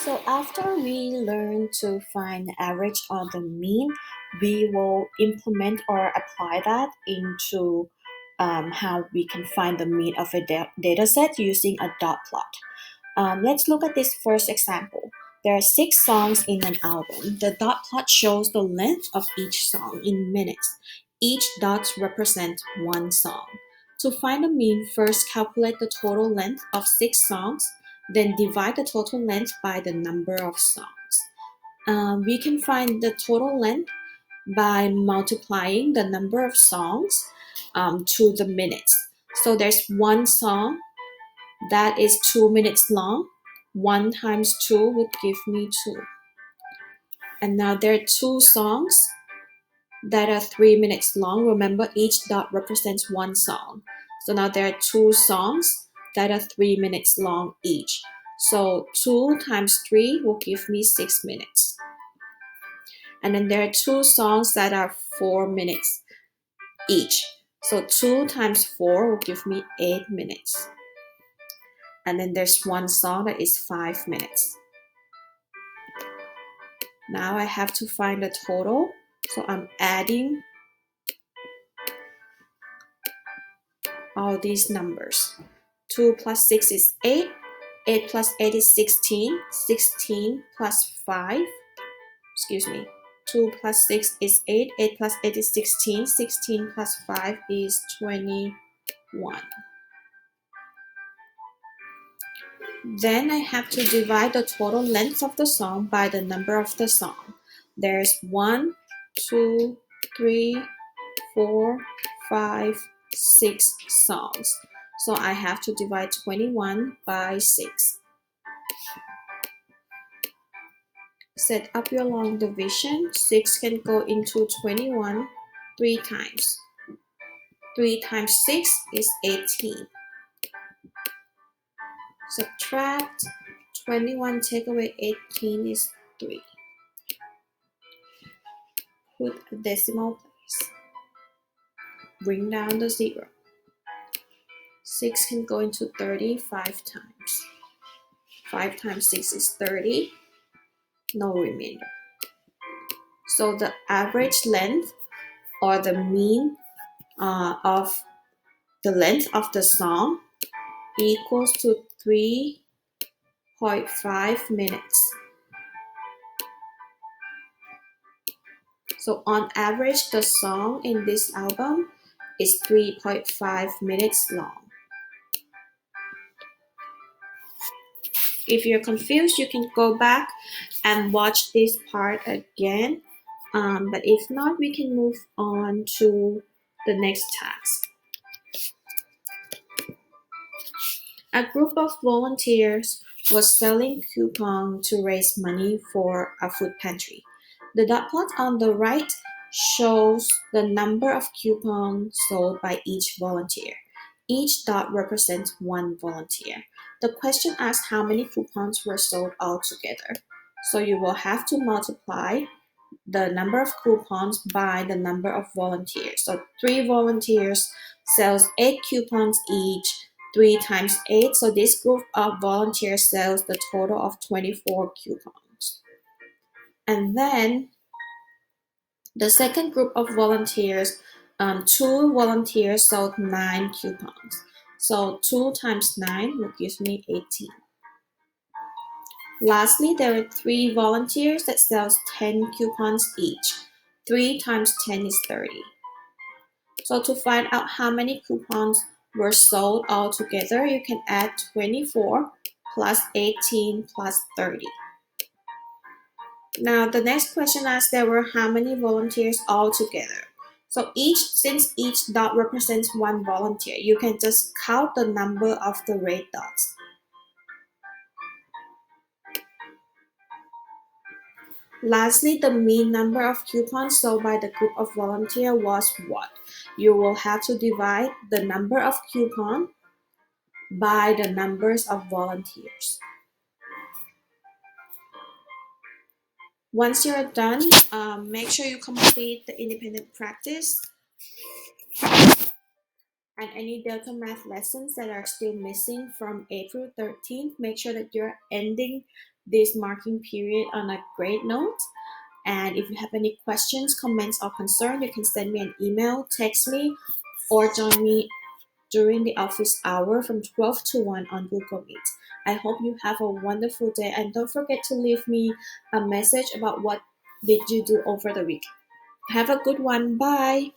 So after we learn to find the average or the mean, we will implement or apply that into how we can find the mean of a data set using a dot plot. Let's look at this first example. There are 6 songs in an album. The dot plot shows the length of each song in minutes. Each dot represents one song. To find the mean, first calculate the total length of 6 songs, then divide the total length by the number of songs. We can find the total length by multiplying the number of songs to the minutes. So there's one song that is 2 minutes long. 1 times 2 would give me 2. And now there are 2 songs that are 3 minutes long. Remember, each dot represents one song. So now there are 2 songs that are 3 minutes long each. So 2 times 3 will give me 6 minutes. And then there are 2 songs that are 4 minutes each. So 2 times 4 will give me 8 minutes. And then there's one song that is 5 minutes. Now I have to find the total. So I'm adding all these numbers. 2 plus 6 is 8. 8 plus 8 is 16. 16 plus 5. 2 plus 6 is 8. 8 plus 8 is 16. 16 plus 5 is 21. Then I have to divide the total length of the song by the number of the song. There's 1, 2, 3, 4, 5, 6 songs. So I have to divide 21 by 6. Set up your long division. 6 can go into 21 3 times. 3 times 6 is 18. Subtract 21, take away 18 is 3. Put a decimal place. Bring down the 0. 6 can go into 35 times. 5 times 6 is 30. No remainder. So the average length or the mean of the length of the song equals to 3.5 minutes. So on average, the song in this album is 3.5 minutes long. If you're confused, you can go back and watch this part again. But if not, we can move on to the next task. A group of volunteers was selling coupons to raise money for a food pantry. The dot plot on the right shows the number of coupons sold by each volunteer. Each dot represents one volunteer. The question asks how many coupons were sold altogether. So you will have to multiply the number of coupons by the number of volunteers. So 3 volunteers sells 8 coupons each. 3 times 8, so this group of volunteers sells the total of 24 coupons. And then the second group of volunteers, 2 volunteers sold 9 coupons. So 2 times 9 will give me 18. Lastly, there are 3 volunteers that sells 10 coupons each. 3 times 10 is 30. So to find out how many coupons were sold altogether, you can add 24 plus 18 plus 30. Now the next question asks there were how many volunteers altogether. So since each dot represents one volunteer, you can just count the number of the red dots. Lastly, the mean number of coupons sold by the group of volunteers was what? You will have to divide the number of coupons by the numbers of volunteers. Once you're done, make sure you complete the independent practice. And any Delta Math lessons that are still missing from April 13th, make sure that you're ending this marking period on a great note. And if you have any questions, comments, or concern, you can send me an email, text me, or join me during the office hour from 12 to 1 on Google Meet. I hope you have a wonderful day, and don't forget to leave me a message about what did you do over the week. Have a good one. Bye.